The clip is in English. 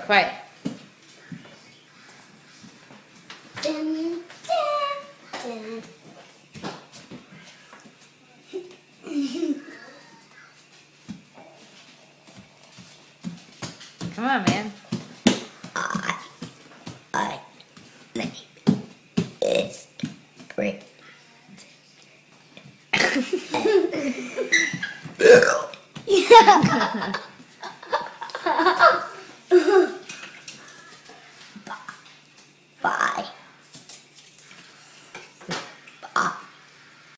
Quiet. Come on, man. I name is Britt. Yeah.